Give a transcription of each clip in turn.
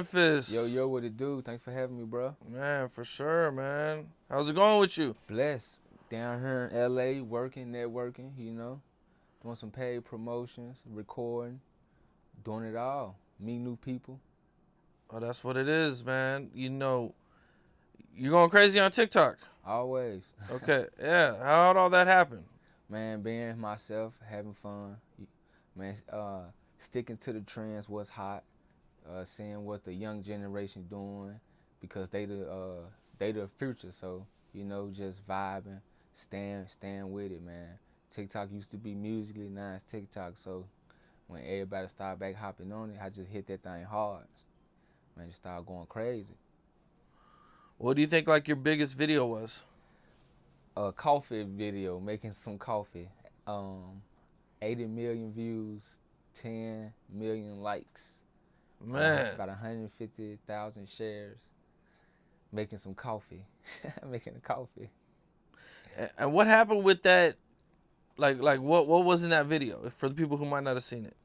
Memphis. Yo, what it do? Thanks for having me, bro. Man, for sure, man. How's it going with you? Bless. Down here in LA, working, networking, doing some paid promotions, recording, doing it all. Meet new people. Oh, that's what it is, man. You're going crazy on TikTok. Always. Okay, yeah. How'd all that happen? Man, being myself, having fun. Man, sticking to the trends, what's hot. Seeing what the young generation doing because they the future. So just vibing, staying with it, man. TikTok used to be Musically, now it's TikTok. So when everybody started back hopping on it, I just hit that thing hard. Man, just started going crazy. What do you think like your biggest video was? A coffee video, making some coffee. 80 million views, 10 million likes. Man. About 150,000 shares. Making some coffee. Making a coffee. And what happened with that? Like what was in that video for the people who might not have seen it?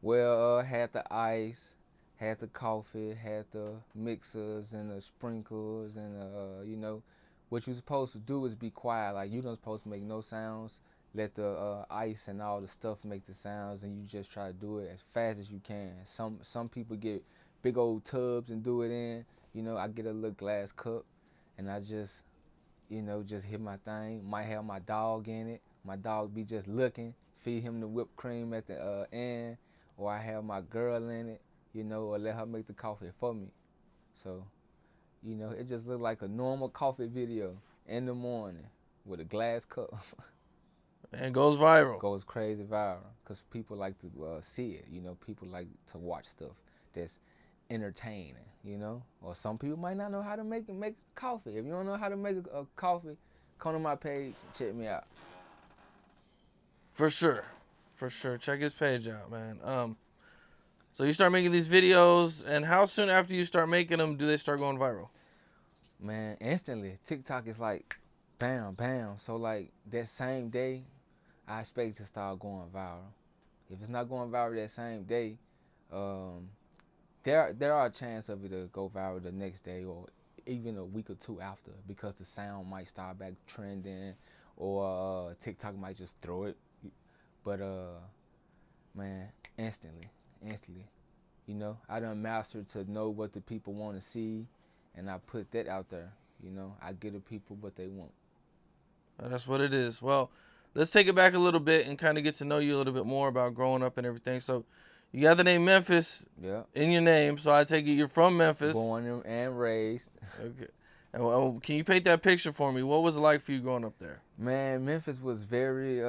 Well, had the ice, had the coffee, had the mixers and the sprinkles and what you're supposed to do is be quiet. Like, you're not supposed to make no sounds. Let the ice and all the stuff make the sounds, and you just try to do it as fast as you can. Some people get big old tubs and do it in. I get a little glass cup, and I just hit my thing. Might have my dog in it. My dog be just looking. Feed him the whipped cream at the end, or I have my girl in it, or let her make the coffee for me. So, it just looked like a normal coffee video in the morning with a glass cup. And goes viral. Goes crazy viral because people like to see it. People like to watch stuff that's entertaining. Or some people might not know how to make coffee. If you don't know how to make a coffee, come to my page, check me out. For sure. Check his page out, man. So you start making these videos, and how soon after you start making them do they start going viral? Man, instantly. TikTok is like, bam, bam. So like that same day, I expect it to start going viral. If it's not going viral that same day, there are a chance of it to go viral the next day or even a week or two after, because the sound might start back trending, or TikTok might just throw it. But man, instantly. I done mastered to know what the people want to see, and I put that out there. I give the people what they want. That's what it is. Well, let's take it back a little bit and kind of get to know you a little bit more about growing up and everything. So you got the name Memphis in your name, so I take it you're from Memphis. Born and raised. Okay. And can you paint that picture for me? What was it like for you growing up there? Man, Memphis was very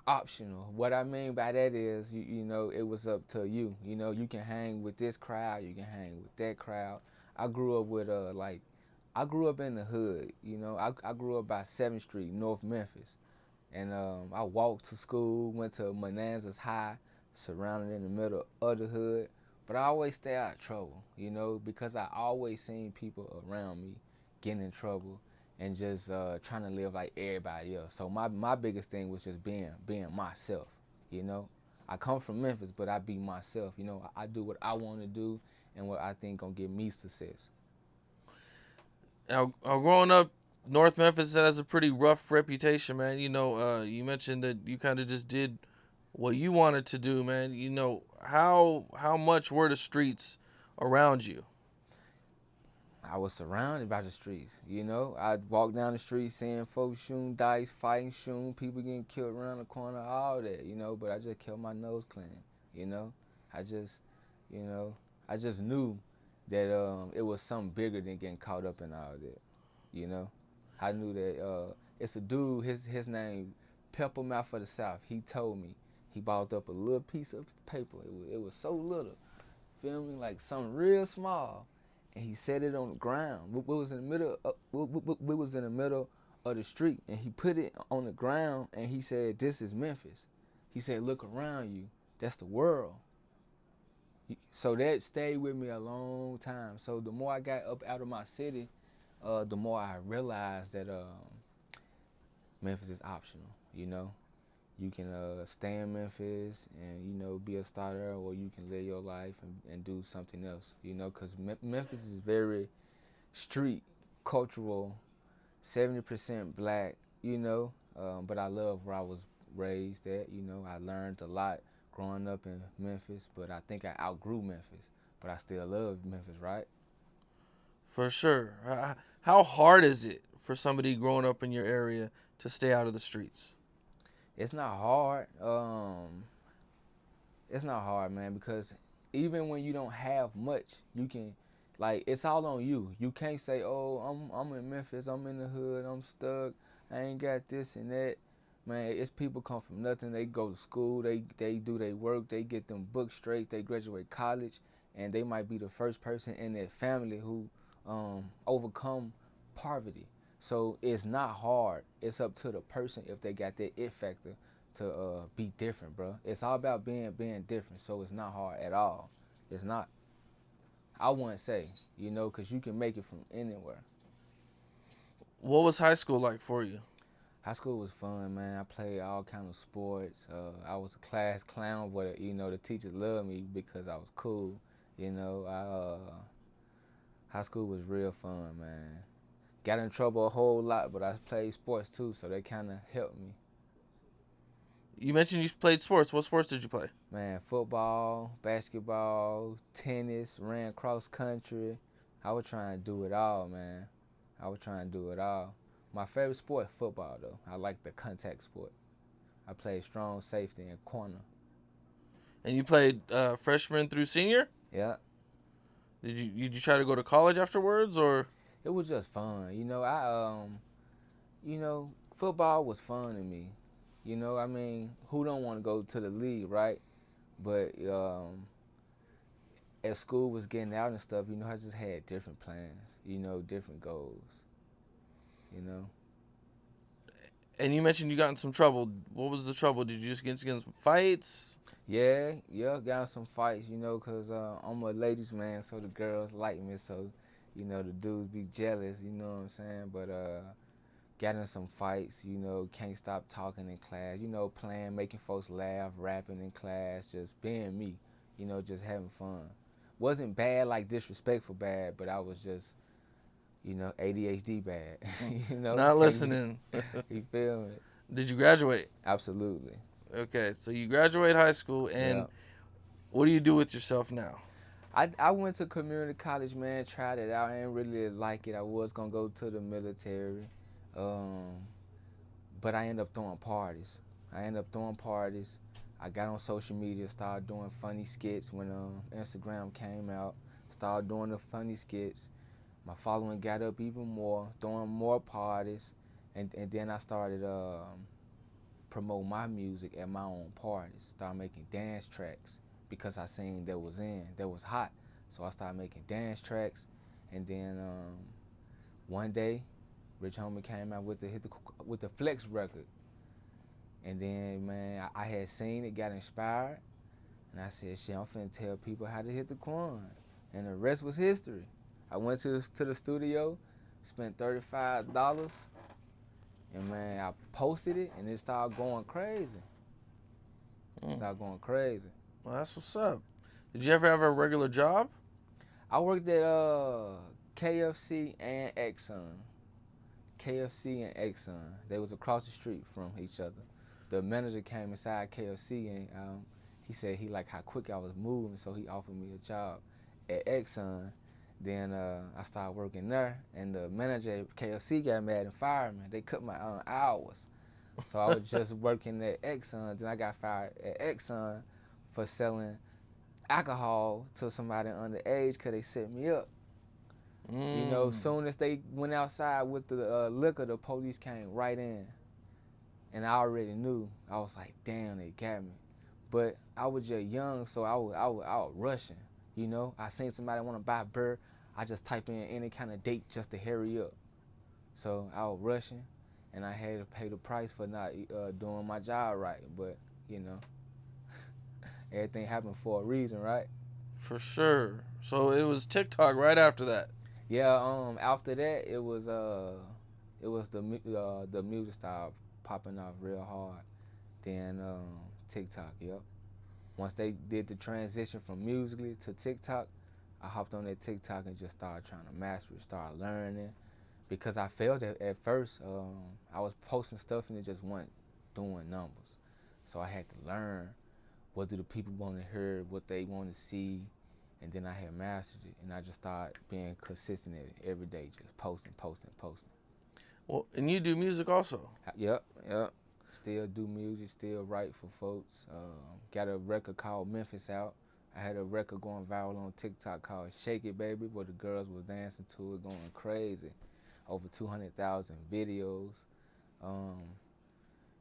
optional. What I mean by that is, it was up to you. You can hang with this crowd, you can hang with that crowd. I grew up with I grew up in the hood. I grew up by 7th Street, North Memphis, and I walked to school, went to Manassas High, surrounded in the middle of the hood. But I always stay out of trouble, because I always seen people around me getting in trouble and just trying to live like everybody else. So my biggest thing was just being myself. I come from Memphis, but I be myself. I do what I want to do and what I think gonna give me success. Now, growing up, North Memphis has a pretty rough reputation, man. You mentioned that you kind of just did what you wanted to do, man. How much were the streets around you? I was surrounded by the streets. I'd walk down the street seeing folks shooting dice, fighting, shooting, people getting killed around the corner, all that, but I just kept my nose clean. I just knew that it was something bigger than getting caught up in all that. I knew that it's a dude, his name Peppermouth of the South. He told me he bought up a little piece of paper. It was so little, feel me, like something real small. And he set it on the ground. We was in the middle of the street, and he put it on the ground, and he said, "This is Memphis." He said, "Look around you. That's the world." So that stayed with me a long time. So the more I got up out of my city, the more I realized that Memphis is optional. You can stay in Memphis and be a starter, or you can live your life and do something else. Because Memphis is very street, cultural, 70% black. But I love where I was raised at. I learned a lot growing up in Memphis, but I think I outgrew Memphis. But I still love Memphis, right? For sure. How hard is it for somebody growing up in your area to stay out of the streets? It's not hard. It's not hard, man, because even when you don't have much, you can, like, it's all on you. You can't say, "Oh, I'm in Memphis, I'm in the hood, I'm stuck, I ain't got this and that." Man, it's people come from nothing. They go to school, they do their work, they get them books straight, they graduate college, and they might be the first person in their family who overcome poverty. So it's not hard. It's up to the person if they got that it factor to be different, bro. It's all about being different. So it's not hard at all. It's not. I wouldn't say, because you can make it from anywhere. What was high school like for you? High school was fun, man. I played all kind of sports. I was a class clown, but the teachers loved me because I was cool. High school was real fun, man. Got in trouble a whole lot, but I played sports too, so they kind of helped me. You mentioned you played sports. What sports did you play? Man, football, basketball, tennis, ran cross country. I was trying to do it all, man. I was trying to do it all. My favorite sport, football, though. I like the contact sport. I played strong safety and corner. And you played freshman through senior? Yeah. Did you try to go to college afterwards, or? It was just fun. Football was fun to me. Who don't want to go to the league, right? But as school was getting out and stuff, I just had different plans, different goals, you know. And you mentioned you got in some trouble. What was the trouble? Did you just get in some fights? Yeah, got in some fights, because I'm a ladies' man, so the girls like me, so, the dudes be jealous, you know what I'm saying? But got in some fights, can't stop talking in class, playing, making folks laugh, rapping in class, just being me, just having fun. Wasn't bad, like disrespectful bad, but I was just, ADHD bad, Not listening. You feel me? Did you graduate? Absolutely. Okay, so you graduate high school, and what do you do with yourself now? I went to community college, man, tried it out. I didn't really like it. I was going to go to the military, but I ended up throwing parties. I got on social media, started doing funny skits when Instagram came out, started doing the funny skits. My following got up even more, throwing more parties, and then I started promote my music at my own parties. Started making dance tracks because I seen that was hot. So I started making dance tracks, and then one day, Rich Homie came out with the Flex record, and then man, I had seen it, got inspired, and I said, shit, I'm finna tell people how to hit the Quan, and the rest was history. I went to the studio, spent $35. And man, I posted it, and it started going crazy. Well, that's what's up. Did you ever have a regular job? I worked at KFC and Exxon. They was across the street from each other. The manager came inside KFC, and he said he liked how quick I was moving, so he offered me a job at Exxon. Then I started working there, and the manager at KFC got mad and fired me. They cut my hours. So I was just working at Exxon. Then I got fired at Exxon for selling alcohol to somebody underage because they set me up. Soon as they went outside with the liquor, the police came right in. And I already knew. I was like, damn, they got me. But I was just young, so I was rushing. I seen somebody want to buy beer. I just type in any kind of date just to hurry up. So I was rushing, and I had to pay the price for not doing my job right. But, everything happened for a reason, right? For sure. So it was TikTok right after that. Yeah. After that, it was the music style popping off real hard, then TikTok. Yep. Once they did the transition from Musically to TikTok, I hopped on that TikTok and just started trying to master it, started learning. Because I felt it at first, I was posting stuff and it just wasn't doing numbers. So I had to learn what do the people want to hear, what they want to see, and then I had mastered it, and I just started being consistent at it every day, just posting, posting, posting. Well, and you do music also. Yep, yep. Still do music, still write for folks. Got a record called Memphis out. I had a record going viral on TikTok called Shake It Baby, where the girls was dancing to it, going crazy. Over 200,000 videos. Um,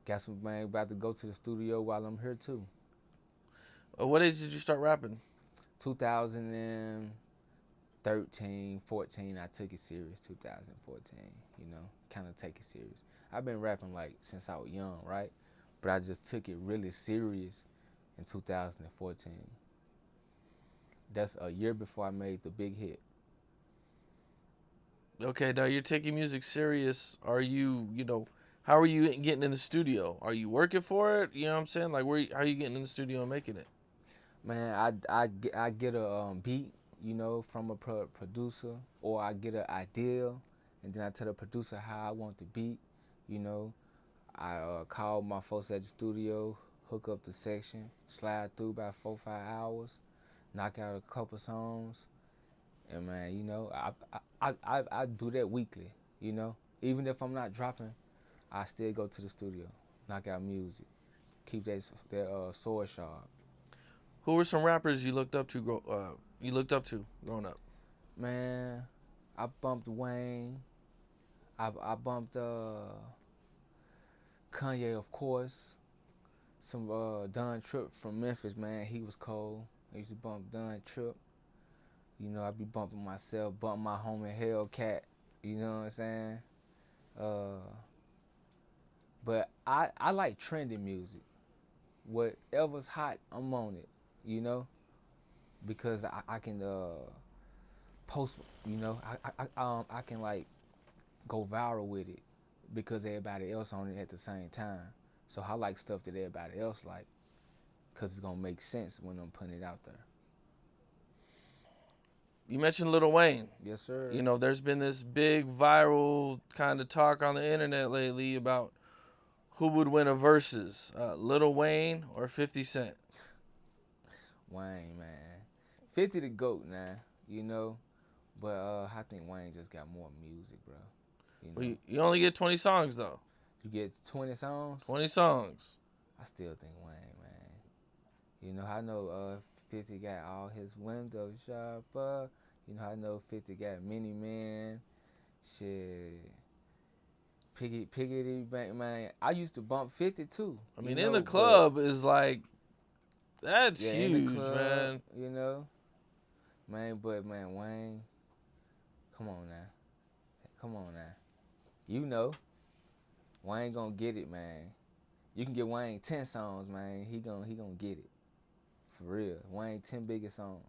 got some man about to go to the studio while I'm here too. What age did you start rapping? 2013, 14, I took it serious. 2014, kind of take it serious. I've been rapping like since I was young, right? But I just took it really serious in 2014. That's a year before I made the big hit. Okay, now you're taking music serious. Are you, how are you getting in the studio? Are you working for it? You know what I'm saying? Like, how are you getting in the studio and making it? Man, I get a beat, from a producer, or I get an idea, and then I tell the producer how I want the beat. You know, I call my folks at the studio, hook up the section, slide through about 4-5 hours, knock out a couple songs, and man, I do that weekly. Even if I'm not dropping, I still go to the studio, knock out music, keep that sword sharp. Who were some rappers you looked up to growing up? Man, I bumped Wayne. I bumped Kanye, of course. Some Don Trip from Memphis, man. He was cold. I used to bump Don Trip. I be bumping myself, bump my homie Hellcat. You know what I'm saying? Uh, but I like trending music. Whatever's hot, I'm on it. Because I can post. I can like go viral with it because everybody else on it at the same time. So I like stuff that everybody else like because it's gonna make sense when I'm putting it out there. You mentioned Lil Wayne. Yes, sir. There's been this big viral kind of talk on the internet lately about who would win a versus, Lil Wayne or 50 Cent. Wayne, man, 50 the goat now, but I think Wayne just got more music, bro. Well, you only get 20 songs though. You get 20 songs. 20 songs. I still think Wayne, man. I know 50 got all his windows shopper. I know 50 got Mini Man. Shit. Piggity Bank, man. I used to bump 50 too. I mean, in the club is like, that's yeah, huge, in the club, man. Man, but man, Wayne, come on now. Come on now. Wayne gonna get it, man. You can get Wayne 10 songs, man. He gonna get it. For real. Wayne 10 biggest songs.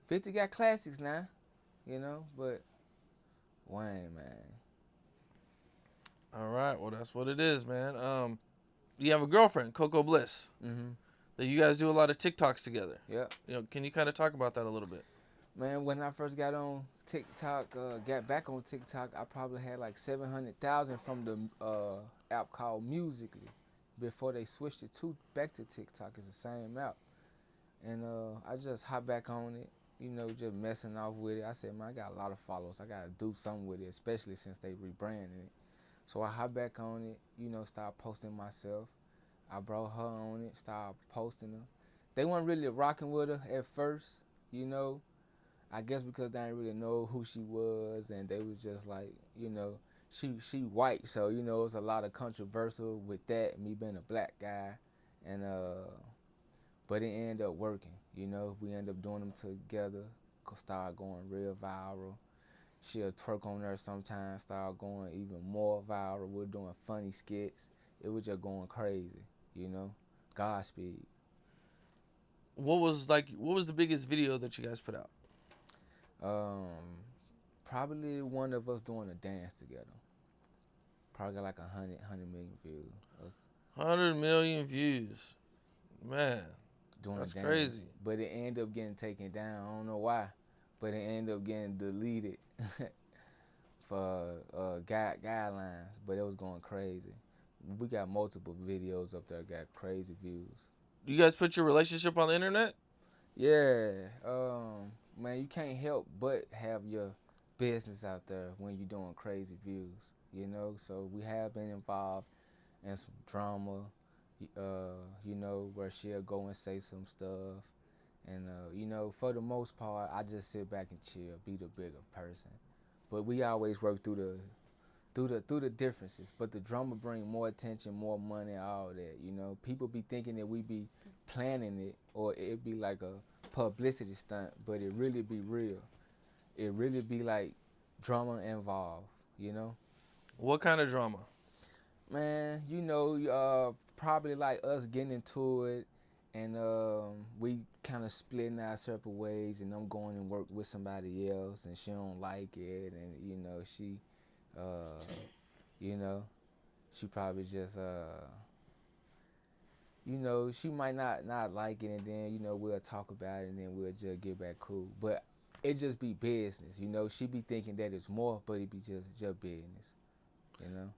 50 got classics now, but Wayne, man. All right, well, that's what it is, man. You have a girlfriend, Coco Bliss. Mm-hmm. That you guys do a lot of TikToks together. Yep. Can you kind of talk about that a little bit? Man, when I first got on TikTok, got back on TikTok, I probably had like 700,000 from the app called Musically. Before they switched it back to TikTok, it's the same app. And I just hopped back on it, just messing off with it. I said, man, I got a lot of followers. I got to do something with it, especially since they rebranded it. So I hopped back on it, started posting myself. I brought her on it, started posting her. They weren't really rocking with her at first, I guess because they didn't really know who she was, and they was just like, she white, so it was a lot of controversial with that, me being a black guy, and but it ended up working. We ended up doing them together, started going real viral. She'll twerk on there sometimes, start going even more viral. We're doing funny skits. It was just going crazy, Godspeed. What was the biggest video that you guys put out? Probably one of us doing a dance together. Probably got like 100 million views. 100 million views. Man, Doing a that's dance, crazy. but it ended up getting taken down. I don't know why, but it ended up getting deleted for guidelines. But it was going crazy. We got multiple videos up there got crazy views. You guys put your relationship on the internet? Yeah, man, you can't help but have your business out there when you're doing crazy views. You know, so we have been involved in some drama. You know, where she'll go and say some stuff. And you know, for the most part, I just sit back and chill, be the bigger person. But we always work through the differences. But the drama bring more attention, more money, all that. You know, people be thinking that we be planning it or it be like a publicity stunt, but it really be real. It really be like drama involved. You know, What kind of drama? man. You know, probably like us getting into it, and we kind of splitting our separate ways, and I'm going and work with somebody else, and she don't like it, and you know uh, you know, she probably just you know, she might not like it, and then you know we'll talk about it, and then we'll just get back cool. But it just be business, you know. She be thinking that it's more, but it be just business, you know.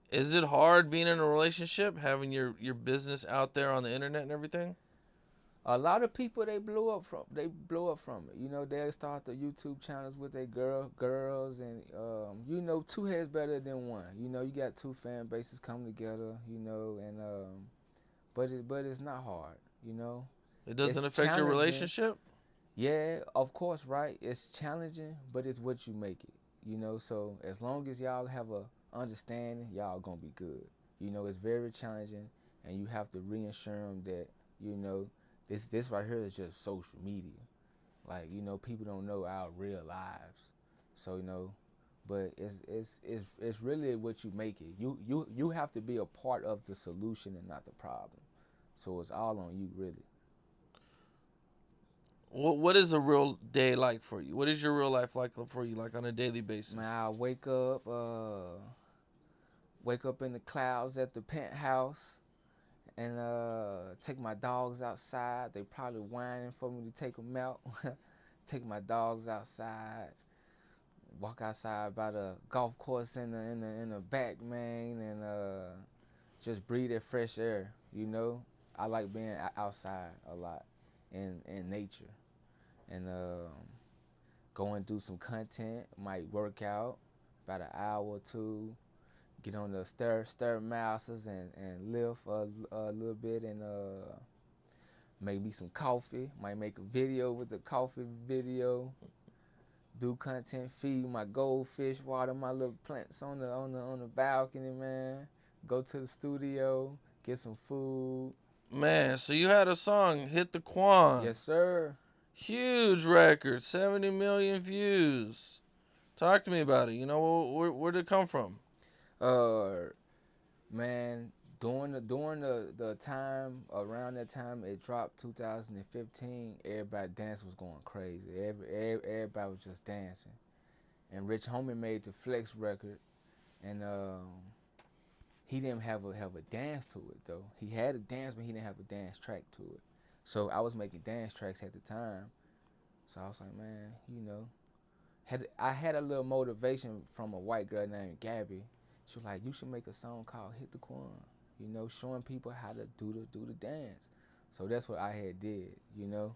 Is it hard being in a relationship, having your business out there on the internet and everything? A lot of people they blow up from it. You know, they start the YouTube channels with their girls, and you know, two heads better than one. You know, you got two fan bases come together. You know, and but it's not hard. You know, It doesn't it's affect your challenging. relationship? Yeah, of course, right? It's challenging, but it's what you make it. You know, so as long as y'all have a understanding, y'all gonna be good. You know, it's very challenging, and you have to reassure them that you know this right here is just social media. Like you know, people don't know our real lives, so you know. But it's really what you make it. You have to be a part of the solution and not the problem. So it's all on you, really. What is a real day like for you? What is your real life like for you, like on a daily Man, basis? I wake up in the clouds at the penthouse, and take my dogs outside. They probably whining for me to take them out. Take my dogs outside, walk outside by the golf course in the back, man, and just breathe that fresh air. You know, I like being outside a lot in nature, and go and do some content. Might work out about an hour or two. Get on the stairmasters and lift a little bit, and make me some coffee. Might make a video with the coffee video. Do content, feed my goldfish, water my little plants on the balcony, man. Go to the studio, get some food. Man, so you had a song, Hit the Quan. Yes, sir. Huge record, 70 million views. Talk to me about it. You know, where did it come from? Uh, Man, during the time around that time it dropped 2015, everybody dance was going crazy. Everybody was just dancing. And Rich Homie made the Flex record, and he didn't have a dance to it though. He had a dance, but he didn't have a dance track to it. So I was making dance tracks at the time. So I was like, man, you know, I had a little motivation from a white girl named Gabby. She was like, you should make a song called Hit the Quan, you know, showing people how to do the dance. So that's what I had did, you know.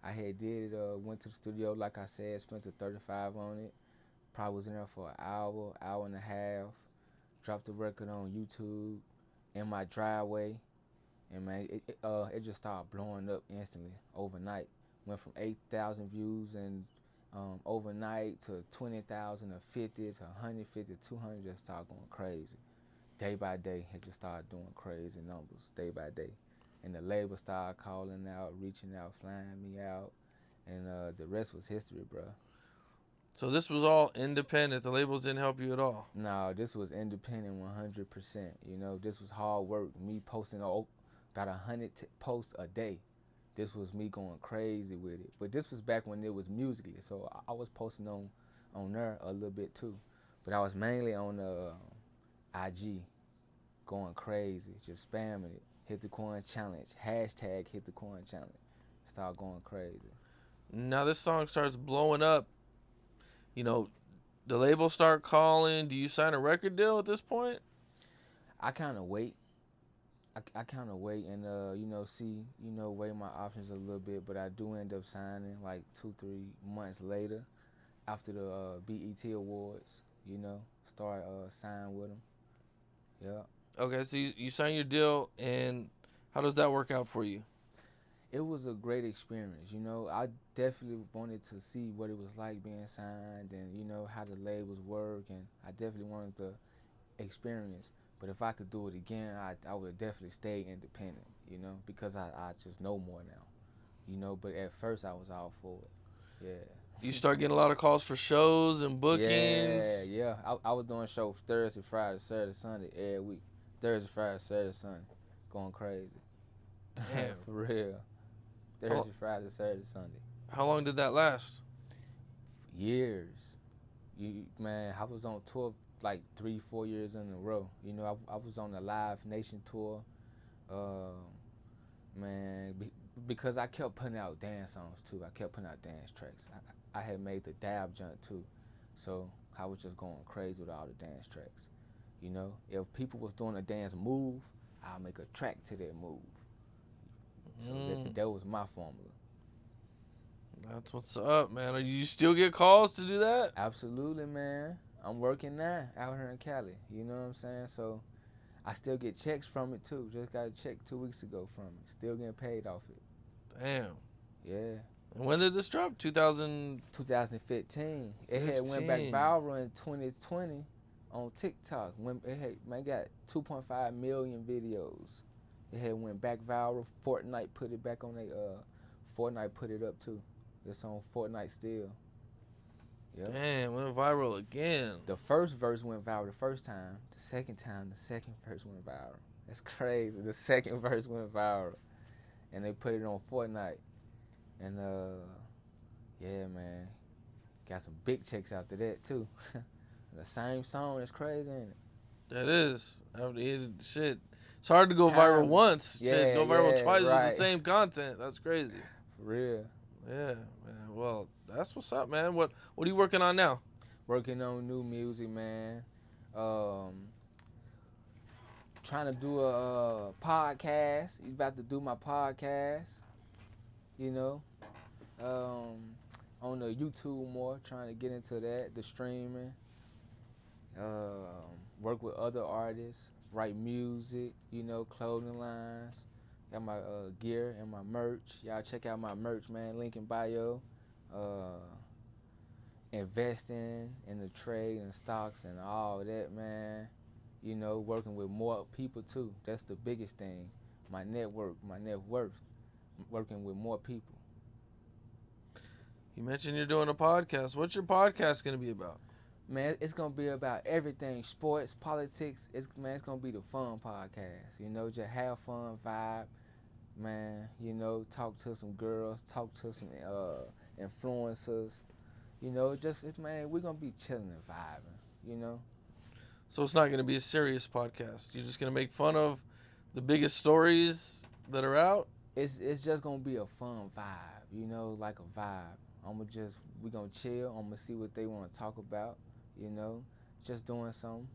I had did went to the studio, like I said, spent the 35 on it. Probably was in there for an hour and a half. Dropped the record on YouTube in my driveway, and man, it just started blowing up instantly overnight. Went from 8,000 views and overnight to 20,000 to 50 to 150 to 200, just started going crazy. Day by day, it just started doing crazy numbers day by day. And the label started calling out, reaching out, flying me out, and the rest was history, bro. So this was all independent. The labels didn't help you at all. No, this was independent 100%. You know, this was hard work. Me posting about 100 posts a day. This was me going crazy with it. But this was back when it was Musical.ly, so I was posting on there a little bit too. But I was mainly on IG, going crazy, just spamming it. Hit the Quan challenge. Hashtag hit the Quan challenge. Start going crazy. Now this song starts blowing up. You know, the label start calling. Do you sign a record deal at this point? I kind of wait. I kind of wait and see, weigh my options a little bit, but I do end up signing like 2-3 months later after the BET Awards. Start signing with them. Yeah. Okay, so you sign your deal, and how does that work out for you? It was a great experience. I definitely wanted to see what it was like being signed and how the labels work, and I definitely wanted the experience. But if I could do it again, I would definitely stay independent, because I just know more now, but at first I was all for it. Yeah. You start getting a lot of calls for shows and bookings. Yeah. I was doing shows Thursday, Friday, Saturday, Sunday every week. Thursday, Friday, Saturday, Sunday, going crazy. Damn. For real. Thursday, Friday, Saturday, Sunday. How long did that last? Years. Man, I was on tour like 3-4 years in a row. I was on the Live Nation tour. Man, because I kept putting out dance songs too. I kept putting out dance tracks. I had made the dab jump too, so I was just going crazy with all the dance tracks. If people was doing a dance move, I'll make a track to that move. So that was my formula. That's what's up, man. Do you still get calls to do that? Absolutely, man. I'm working now out here in Cali. You know what I'm saying? So I still get checks from it too. Just got a check 2 weeks ago from it. Still getting paid off it. Damn. Yeah. And when did this drop? 2015. It had went back viral in 2020 on TikTok. It got 2.5 million videos. It had went back viral. Fortnite put it back on Fortnite put it up too. It's on Fortnite still. Yep. Damn, went viral again. The first verse went viral the first time. The second time, the second verse went viral. That's crazy. The second verse went viral. And they put it on Fortnite. And, yeah, man. Got some big checks after that, too. The same song is crazy, ain't it? That is. Shit. It's hard to go viral once. Yeah, shit, go viral twice right. with the same content. That's crazy. For real. Yeah, man. Well, that's what's up, man. What are you working on now? Working on new music, man. Trying to do a podcast. About to do my podcast. On the YouTube more. Trying to get into that, the streaming. Work with other artists. Write music. Clothing lines. Got my gear and my merch. Y'all check out my merch, man. Link in bio. Investing in the trade and stocks and all that, man. Working with more people too. That's the biggest thing. My network, my net worth. Working with more people. You mentioned you're doing a podcast. What's your podcast going to be about? Man, it's going to be about everything. Sports, politics. It's going to be the fun podcast. Just have fun vibe. Man, talk to some girls, talk to some influencers. Man, we're going to be chilling and vibing, So it's not going to be a serious podcast. You're just going to make fun of the biggest stories that are out? It's just going to be a fun vibe, like a vibe. We're going to chill. I'm going to see what they want to talk about, just doing something.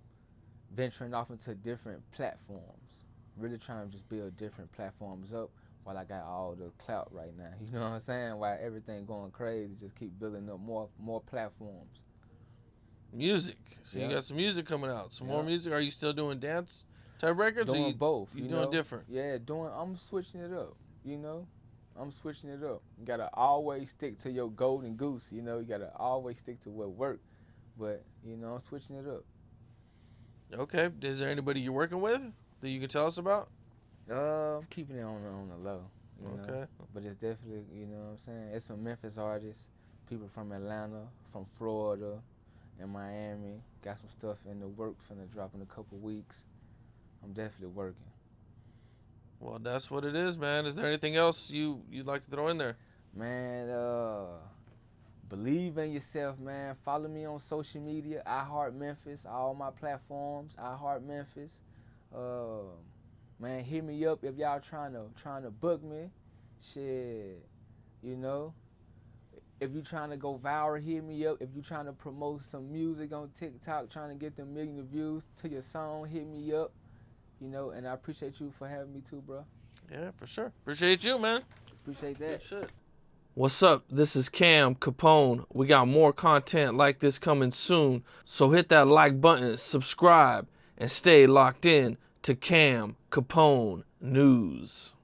Venturing off into different platforms. Really trying to just build different platforms up while I got all the clout right now. You know what I'm saying? While everything going crazy, just keep building up more platforms. Music. So you got some music coming out. Some more music. Are you still doing dance type records? Doing both. You doing different? Yeah, I'm switching it up. I'm switching it up. You gotta always stick to your golden goose. You gotta always stick to what worked. But I'm switching it up. Okay. Is there anybody you're working with that you can tell us about? I'm keeping it on the low. Okay. But it's definitely, what I'm saying? It's some Memphis artists, people from Atlanta, from Florida, and Miami. Got some stuff in the works, finna drop in a couple weeks. I'm definitely working. Well, that's what it is, man. Is there anything else you'd like to throw in there? Man, believe in yourself, man. Follow me on social media, IHeartMemphis, all my platforms, IHeartMemphis. Man, hit me up if y'all trying to book me. Shit, you know. If you trying to go viral, hit me up. If you trying to promote some music on TikTok, trying to get them million of views to your song, hit me up. You know, and I appreciate you for having me too, bro. Yeah, for sure. Appreciate you, man. Appreciate that. Good shit. What's up? This is Cam Capone. We got more content like this coming soon. So hit that like button, subscribe, and stay locked in to Cam Capone News.